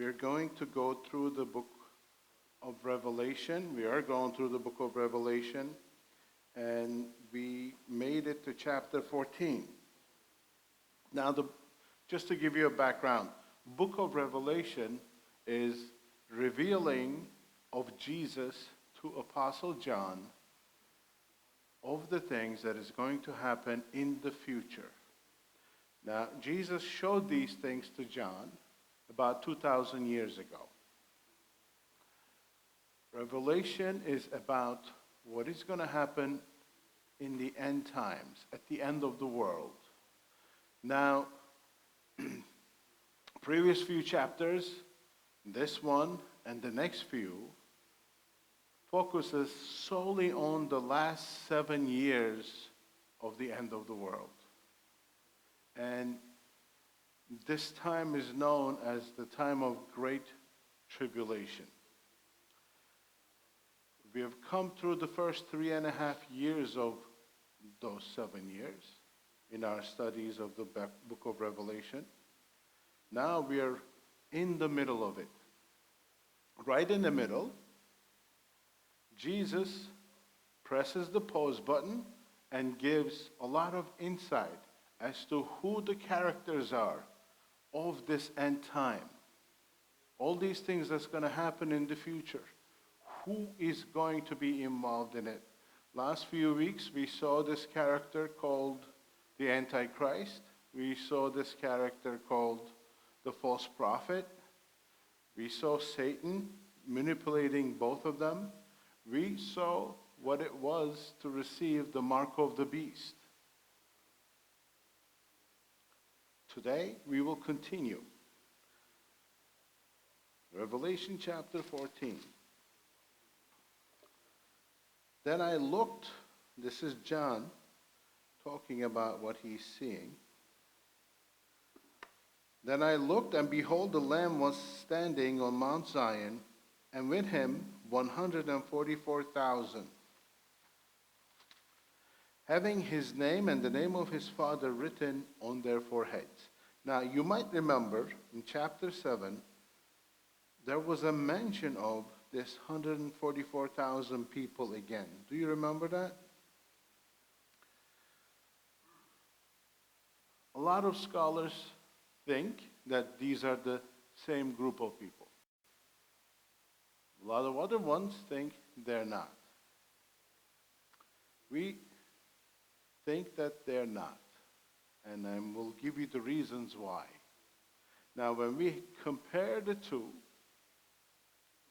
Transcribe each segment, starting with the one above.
we're going to go through the book of Revelation. We are going through the book of Revelation, and we made it to chapter 14. Now, just to give you a background, book of Revelation is revealing of Jesus to Apostle John of the things that is going to happen in the future. Now, Jesus showed these things to John about 2,000 years ago. Revelation is about what is going to happen in the end times, at the end of the world. Now, previous few chapters, this one and the next few, focuses solely on the last 7 years of the end of the world. And this time is known as the time of great tribulation. We have come through the first 3.5 years of those 7 years in our studies of the book of Revelation. Now we are in the middle of it. Right in the middle, Jesus presses the pause button and gives a lot of insight as to who the characters are of this end time. All these things that's going to happen in the future. Who is going to be involved in it? Last few weeks, we saw this character called the Antichrist. We saw this character called the false prophet. We saw Satan manipulating both of them. We saw what it was to receive the mark of the beast. Today, we will continue. Revelation chapter 14. Then I looked, this is John talking about what he's seeing. Then I looked, and behold, the Lamb was standing on Mount Zion, and with him 144,000, having his name and the name of his Father written on their foreheads. Now, you might remember in chapter 7, there was a mention of this 144,000 people again. Do you remember that? A lot of scholars think that these are the same group of people. A lot of other ones think they're not. We think that they're not. And I will give you the reasons why. Now, when we compare the two,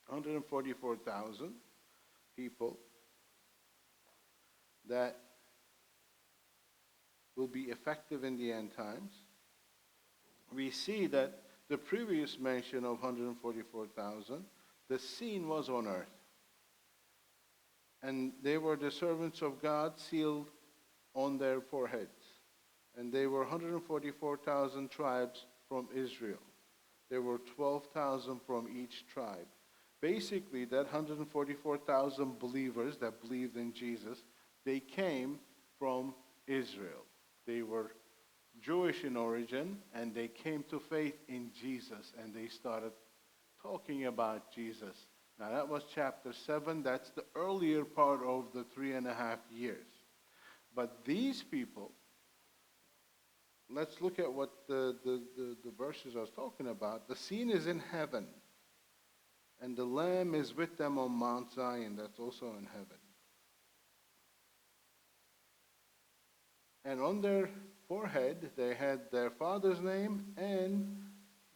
144,000 people that will be effective in the end times, we see that the previous mention of 144,000, the scene was on earth. And they were the servants of God sealed on their foreheads. And they were 144,000 tribes from Israel. There were 12,000 from each tribe. Basically, that 144,000 believers that believed in Jesus, they came from Israel. They were Jewish in origin, and they came to faith in Jesus, and they started talking about Jesus. Now, that was chapter 7. That's the earlier part of the 3.5 years. But these people, let's look at what the verses I was talking about. The scene is in heaven. And the Lamb is with them on Mount Zion, that's also in heaven. And on their forehead, they had their Father's name and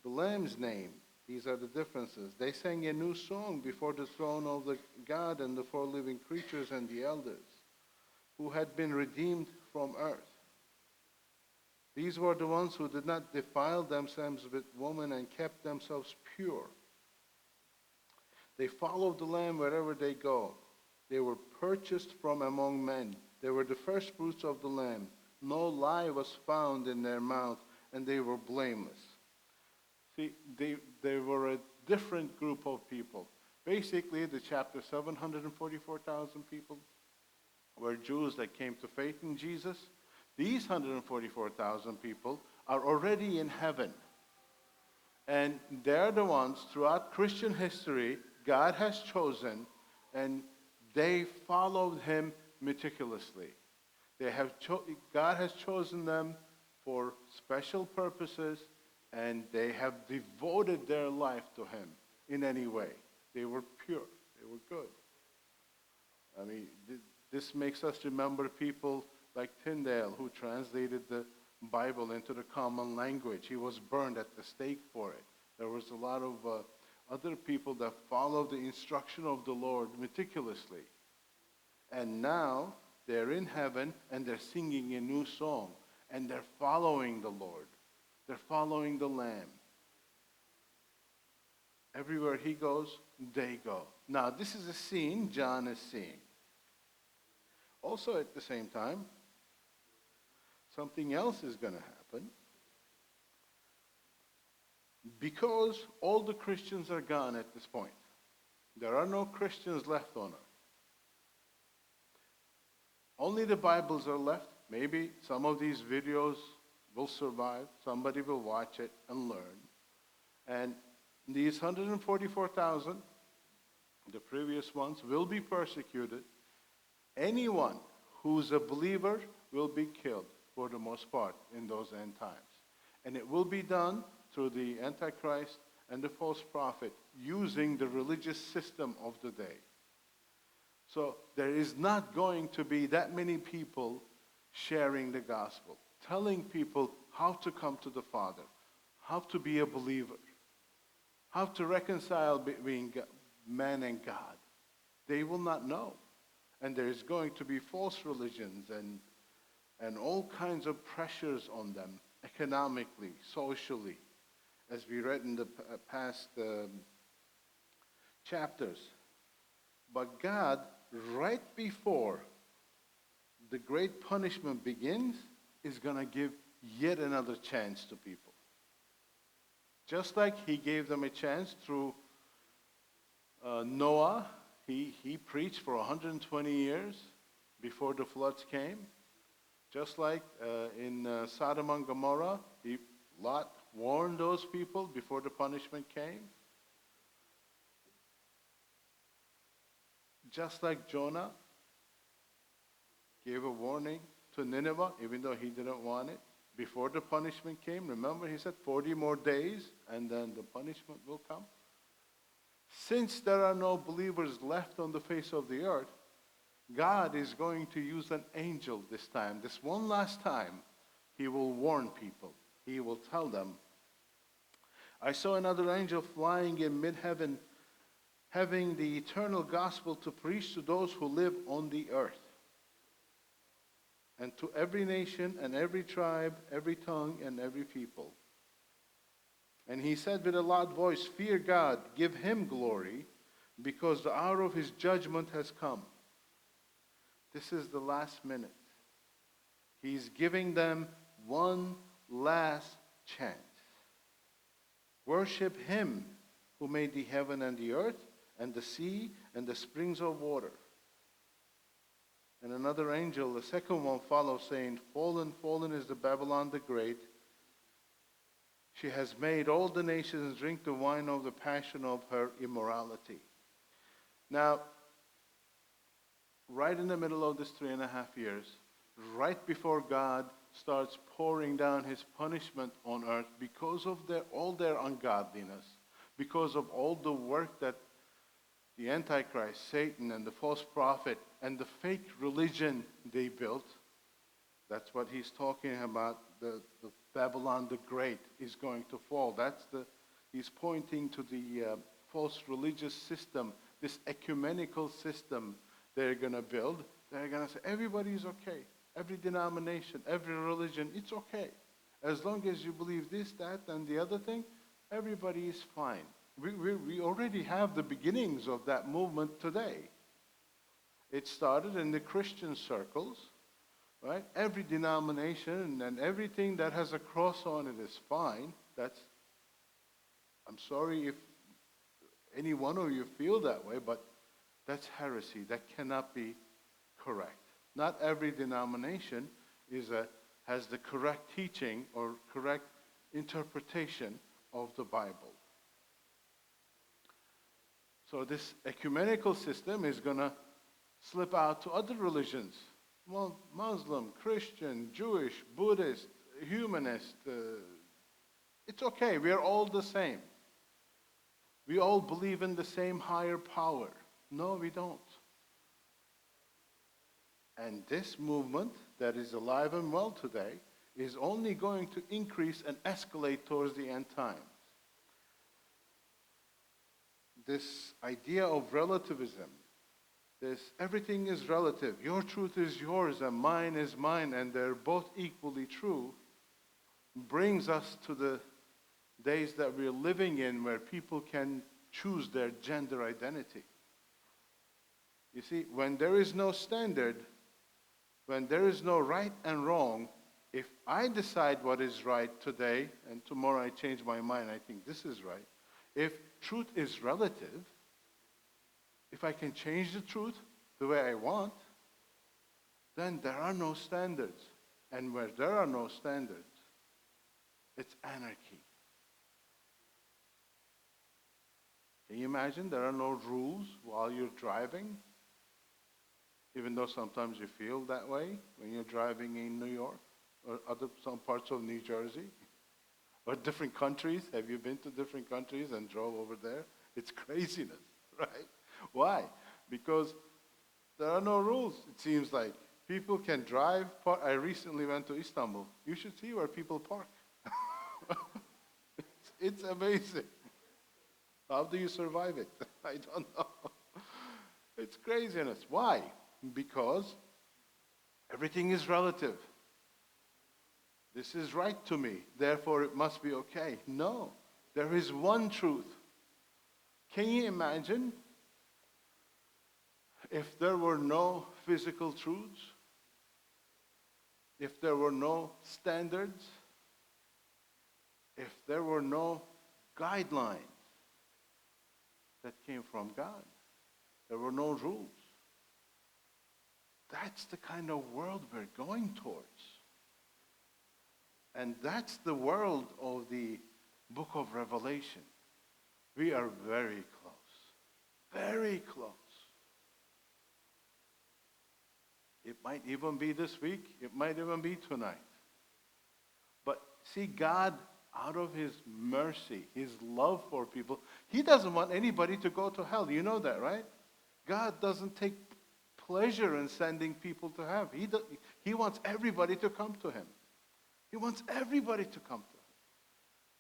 the Lamb's name. These are the differences. They sang a new song before the throne of the God and the 4 living creatures and the elders, who had been redeemed from earth. These were the ones who did not defile themselves with woman and kept themselves pure. They followed the Lamb wherever they go. They were purchased from among men. They were the first fruits of the Lamb. No lie was found in their mouth, and they were blameless. See, they were a different group of people. Basically, the chapter 744,000 people were Jews that came to faith in Jesus. These 144,000 people are already in heaven. And they're the ones throughout Christian history God has chosen, and they followed him meticulously. God has chosen them for special purposes, and they have devoted their life to him in any way. They were pure. They were good. I mean, this makes us remember people like Tyndale, who translated the Bible into the common language. He was burned at the stake for it. There was a lot of other people that followed the instruction of the Lord meticulously. And now they're in heaven and they're singing a new song. And they're following the Lord. They're following the Lamb. Everywhere he goes, they go. Now, this is a scene John is seeing. Also, at the same time, something else is going to happen. Because all the Christians are gone at this point. There are no Christians left on earth. Only the Bibles are left. Maybe some of these videos will survive. Somebody will watch it and learn. And these 144,000, the previous ones, will be persecuted. Anyone who's a believer will be killed for the most part in those end times. And it will be done through the Antichrist and the false prophet using the religious system of the day. So there is not going to be that many people sharing the gospel, telling people how to come to the Father, how to be a believer, how to reconcile between man and God. They will not know. And there is going to be false religions and all kinds of pressures on them, economically, socially, as we read in the past chapters. But God, right before the great punishment begins, is going to give yet another chance to people. Just like he gave them a chance through Noah. He preached for 120 years before the floods came. Just like in Sodom and Gomorrah, Lot warned those people before the punishment came. Just like Jonah gave a warning to Nineveh, even though he didn't want it, before the punishment came. Remember, he said 40 more days, and then the punishment will come. Since there are no believers left on the face of the earth, God is going to use an angel this time. This one last time, he will warn people. He will tell them, I saw another angel flying in mid-heaven, having the eternal gospel to preach to those who live on the earth, and to every nation and every tribe, every tongue and every people. And he said with a loud voice, fear God, give him glory, because the hour of his judgment has come. This is the last minute. He's giving them one last chance. Worship him who made the heaven and the earth and the sea and the springs of water. And another angel, the second one, follows, saying, fallen, fallen is the Babylon the Great. She has made all the nations drink the wine of the passion of her immorality. Now, right in the middle of this 3.5 years, right before God starts pouring down his punishment on earth because of all their ungodliness, because of all the work that the Antichrist, Satan, and the false prophet, and the fake religion they built, that's what he's talking about. The Babylon the Great is going to fall. He's pointing to the false religious system, this ecumenical system they're going to build. They're going to say, everybody's okay. Every denomination, every religion, it's okay. As long as you believe this, that, and the other thing, everybody is fine. We already have the beginnings of that movement today. It started in the Christian circles, right? Every denomination and everything that has a cross on it is fine. I'm sorry if any one of you feel that way, but that's heresy. That cannot be correct. Not every denomination has the correct teaching or correct interpretation of the Bible. So this ecumenical system is going to slip out to other religions. Well, Muslim, Christian, Jewish, Buddhist, humanist. It's okay. We are all the same. We all believe in the same higher power. No, we don't. And this movement that is alive and well today is only going to increase and escalate towards the end times. This idea of relativism, this everything is relative. Your truth is yours and mine is mine, and they're both equally true, brings us to the days that we're living in where people can choose their gender identity. You see, when there is no standard, when there is no right and wrong, if I decide what is right today and tomorrow I change my mind, I think this is right. If truth is relative, if I can change the truth the way I want, then there are no standards. And where there are no standards, it's anarchy. Can you imagine there are no rules while you're driving? Even though sometimes you feel that way when you're driving in New York or some parts of New Jersey or different countries. Have you been to different countries and drove over there? It's craziness, right? Why? Because there are no rules, it seems like. People can drive. I recently went to Istanbul. You should see where people park. It's amazing. How do you survive it? I don't know. It's craziness. Why? Because everything is relative. This is right to me, therefore it must be okay. No, there is one truth. Can you imagine if there were no physical truths? If there were no standards? If there were no guidelines that came from God? There were no rules. That's the kind of world we're going towards. And that's the world of the book of Revelation. We are very close. Very close. It might even be this week. It might even be tonight. But see, God, out of his mercy, his love for people, he doesn't want anybody to go to hell. You know that, right? God doesn't take pleasure in sending people to hell. He wants everybody to come to him. He wants everybody to come to him.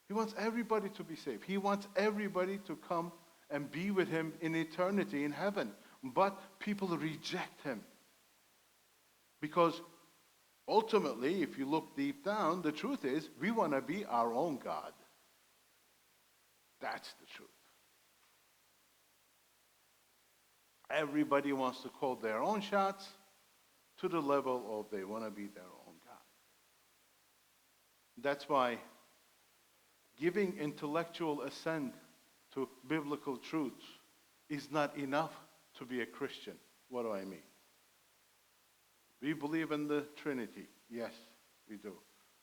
He wants everybody to be saved. He wants everybody to come and be with him in eternity in heaven. But people reject him. Because ultimately, if you look deep down, the truth is we want to be our own God. That's the truth. Everybody wants to call their own shots to the level of they want to be their own God. That's why giving intellectual assent to biblical truths is not enough to be a Christian. What do I mean? We believe in the Trinity. Yes, we do.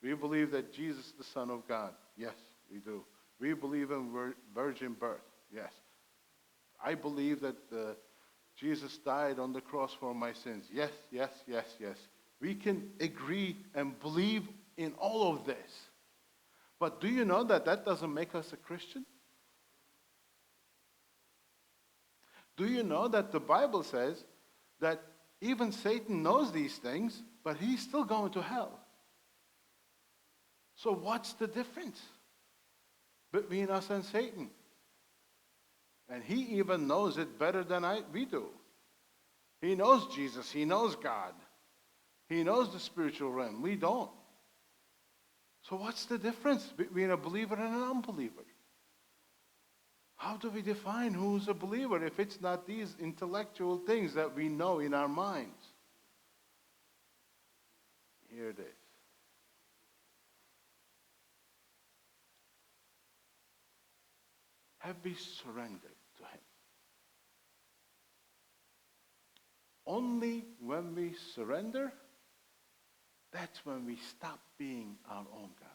We believe that Jesus is the Son of God. Yes, we do. We believe in virgin birth. Yes. I believe that Jesus died on the cross for my sins. Yes, yes, yes, yes. We can agree and believe in all of this. But do you know that that doesn't make us a Christian? Do you know that the Bible says that even Satan knows these things, but he's still going to hell? So what's the difference between us and Satan? And he even knows it better than we do. He knows Jesus. He knows God. He knows the spiritual realm. We don't. So what's the difference between a believer and an unbeliever? How do we define who's a believer if it's not these intellectual things that we know in our minds? Here it is. Have we surrendered to him? Only when we surrender, that's when we stop being our own God.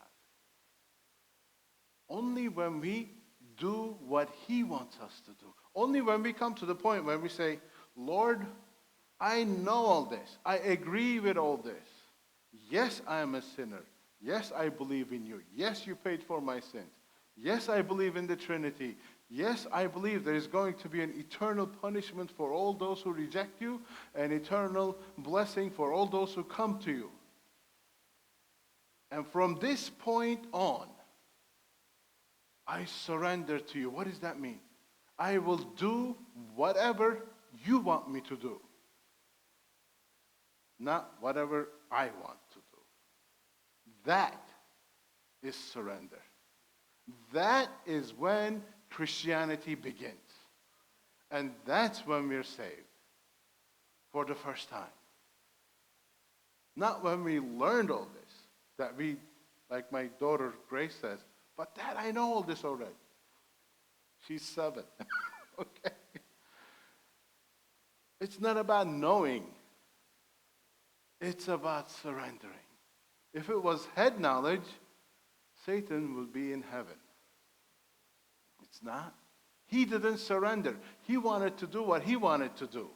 Only when we do what He wants us to do. Only when we come to the point where we say, Lord, I know all this. I agree with all this. Yes, I am a sinner. Yes, I believe in you. Yes, you paid for my sins. Yes, I believe in the Trinity. Yes, I believe there is going to be an eternal punishment for all those who reject you, and eternal blessing for all those who come to you. And from this point on, I surrender to you. What does that mean? I will do whatever you want me to do, not whatever I want to do. That is surrender. That is when Christianity begins. And that's when we're saved for the first time. Not when we learned all this, that we, like my daughter Grace says, but Dad, I know all this already. She's 7. Okay. It's not about knowing. It's about surrendering. If it was head knowledge, Satan will be in heaven. It's not. He didn't surrender. He wanted to do what he wanted to do.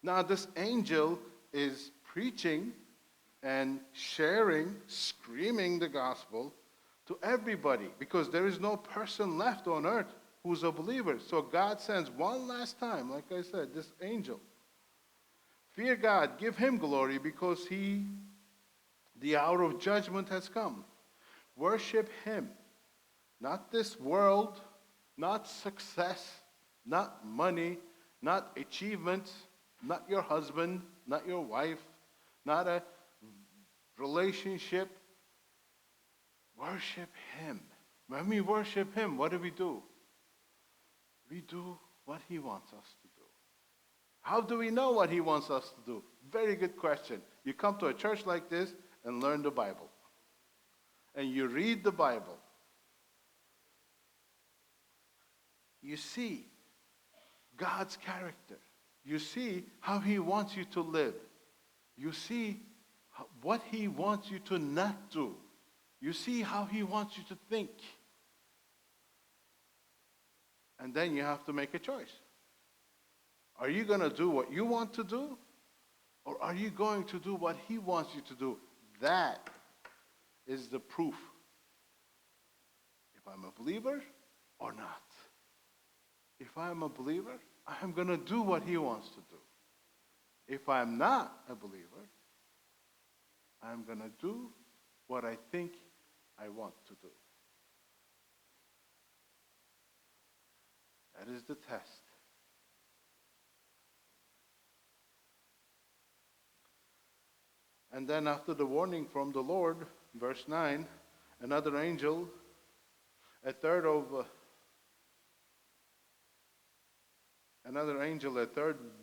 Now this angel is preaching and sharing, screaming the gospel to everybody, because there is no person left on earth who's a believer. So God sends one last time, like I said, this angel. Fear God, give him glory, because the hour of judgment has come. Worship him. Not this world, not success, not money, not achievements, not your husband, not your wife, not a relationship. Worship him. When we worship him, what do? We do what he wants us to do. How do we know what he wants us to do? Very good question. You come to a church like this and learn the Bible. And you read the Bible. You see God's character. You see how he wants you to live. You see what he wants you to not do. You see how he wants you to think. And then you have to make a choice. Are you going to do what you want to do? Or are you going to do what he wants you to do? That is the proof if I'm a believer or not. If I'm a believer, I'm going to do what he wants to do. If I'm not a believer, I'm going to do what I think I want to do. That is the test. And then after the warning from the Lord, verse 9, another angel, a third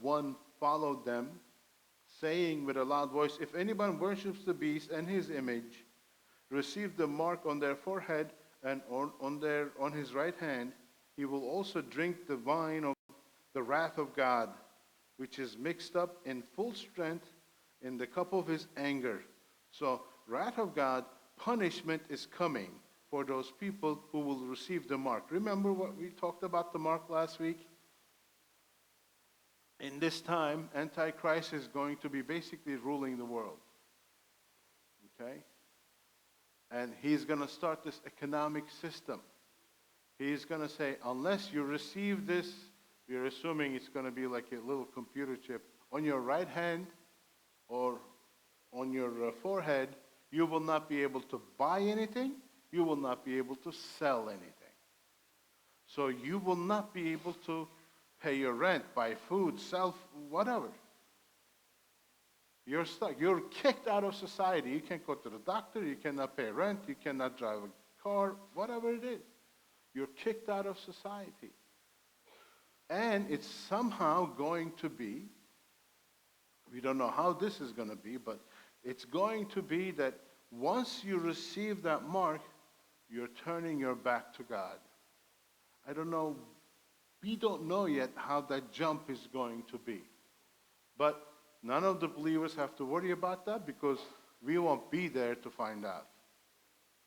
one followed them, saying with a loud voice, if anyone worships the beast and his image, receive the mark on their forehead and on his right hand, he will also drink the wine of the wrath of God, which is mixed up in full strength in the cup of his anger. So, wrath of God, punishment is coming for those people who will receive the mark. Remember what we talked about the mark last week? In this time, Antichrist is going to be basically ruling the world. Okay? And he's going to start this economic system. He's going to say, unless you receive this, we're assuming it's going to be like a little computer chip on your right hand or on your forehead, you will not be able to buy anything. You will not be able to sell anything. So you will not be able to pay your rent, buy food, sell whatever. You're stuck. You're kicked out of society. You can't go to the doctor. You cannot pay rent. You cannot drive a car, whatever it is. You're kicked out of society. And it's somehow going to be, we don't know how this is going to be, but it's going to be that once you receive that mark, you're turning your back to God. I don't know, we don't know yet how that jump is going to be. But none of the believers have to worry about that because we won't be there to find out.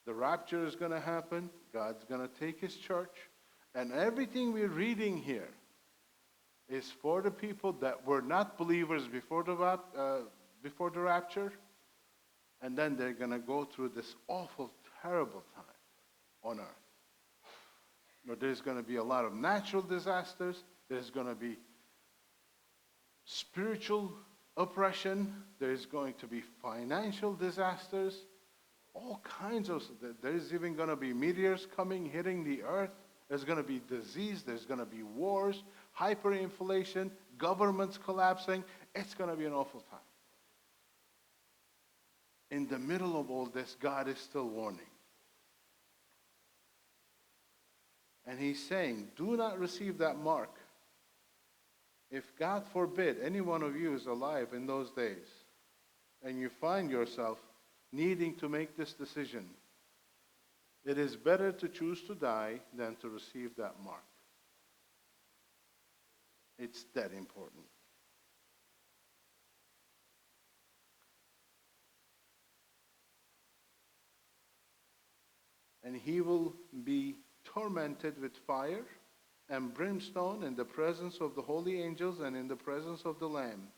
The rapture is going to happen. God's going to take his church. And everything we're reading here is for the people that were not believers before the rapture. And then they're going to go through this awful, terrible time on earth. There's going to be a lot of natural disasters. There's going to be spiritual oppression. There's going to be financial disasters. All kinds of, there's even going to be meteors coming, hitting the earth. There's going to be disease. There's going to be wars, hyperinflation, governments collapsing. It's going to be an awful time. In the middle of all this, God is still warning. And he's saying, do not receive that mark. If God forbid any one of you is alive in those days, and you find yourself needing to make this decision, it is better to choose to die than to receive that mark. It's that important. And he will be tormented with fire and brimstone in the presence of the holy angels and in the presence of the Lamb.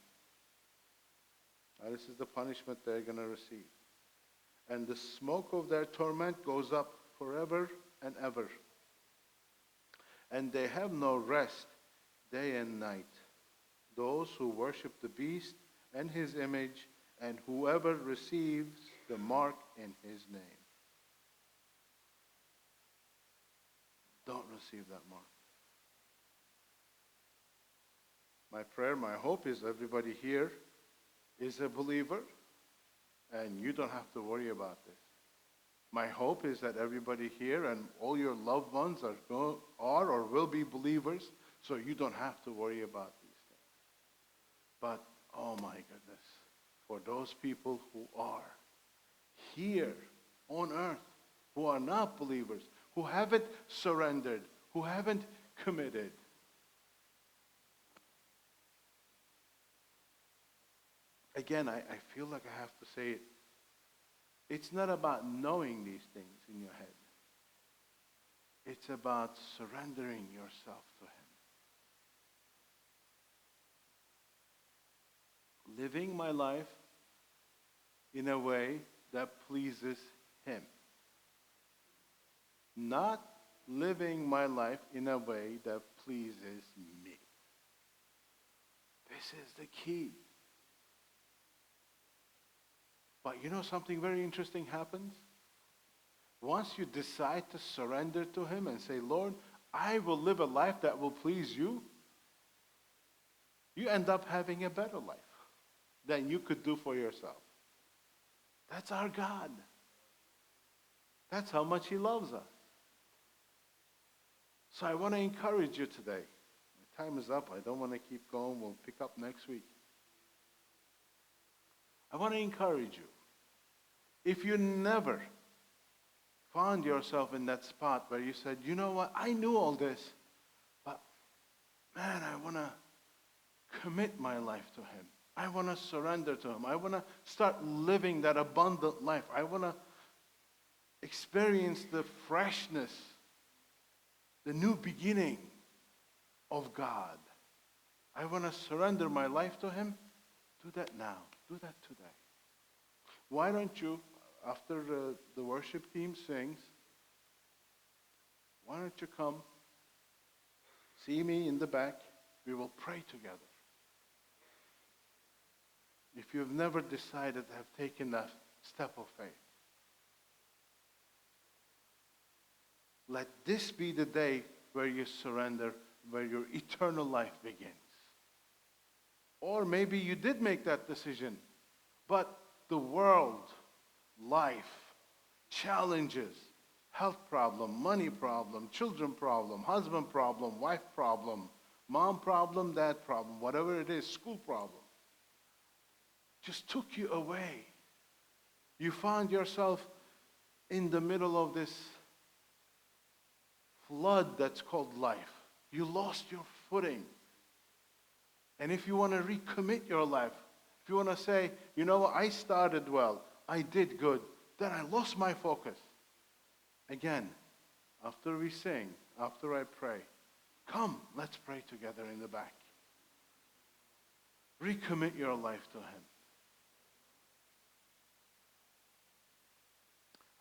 Now, this is the punishment they're going to receive. And the smoke of their torment goes up forever and ever. And they have no rest day and night, those who worship the beast and his image, and whoever receives the mark in his name. Don't receive that mark. My prayer, my hope is everybody here is a believer, and you don't have to worry about this. My hope is that everybody here and all your loved ones are or will be believers, so you don't have to worry about these things. But, oh my goodness, for those people who are here on earth, who are not believers, who haven't surrendered, who haven't committed, again, I feel like I have to say it. It's not about knowing these things in your head. It's about surrendering yourself to him. Living my life in a way that pleases him. Not living my life in a way that pleases me. This is the key. But you know something very interesting happens? Once you decide to surrender to him and say, Lord, I will live a life that will please you, you end up having a better life than you could do for yourself. That's our God. That's how much he loves us. So I want to encourage you today. My time is up. I don't want to keep going. We'll pick up next week. I want to encourage you. If you never found yourself in that spot where you said, you know what, I knew all this, but man, I want to commit my life to him. I want to surrender to him. I want to start living that abundant life. I want to experience the freshness, the new beginning of God. I want to surrender my life to him. Do that now. Do that today. Why don't you, after the worship team sings, why don't you come, see me in the back, we will pray together. If you've never decided to have taken that step of faith, let this be the day where you surrender, where your eternal life begins. Or maybe you did make that decision, but the world, life, challenges, health problem, money problem, children problem, husband problem, wife problem, mom problem, dad problem, whatever it is, school problem, just took you away. You found yourself in the middle of this flood that's called life. You lost your footing. And if you want to recommit your life, if you want to say, you know what, I started well, I did good, then I lost my focus. Again, after we sing, after I pray, come, let's pray together in the back. Recommit your life to Him.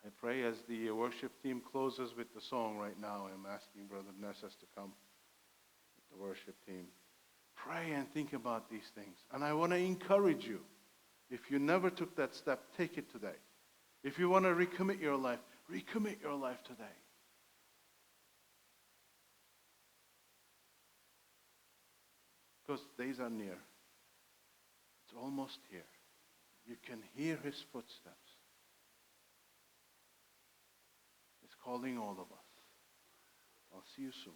I pray as the worship team closes with the song right now, I'm asking Brother Nessas to come with the worship team. Pray and think about these things. And I want to encourage you, if you never took that step, take it today. If you want to recommit your life today. Because days are near. It's almost here. You can hear His footsteps. He's calling all of us. I'll see you soon.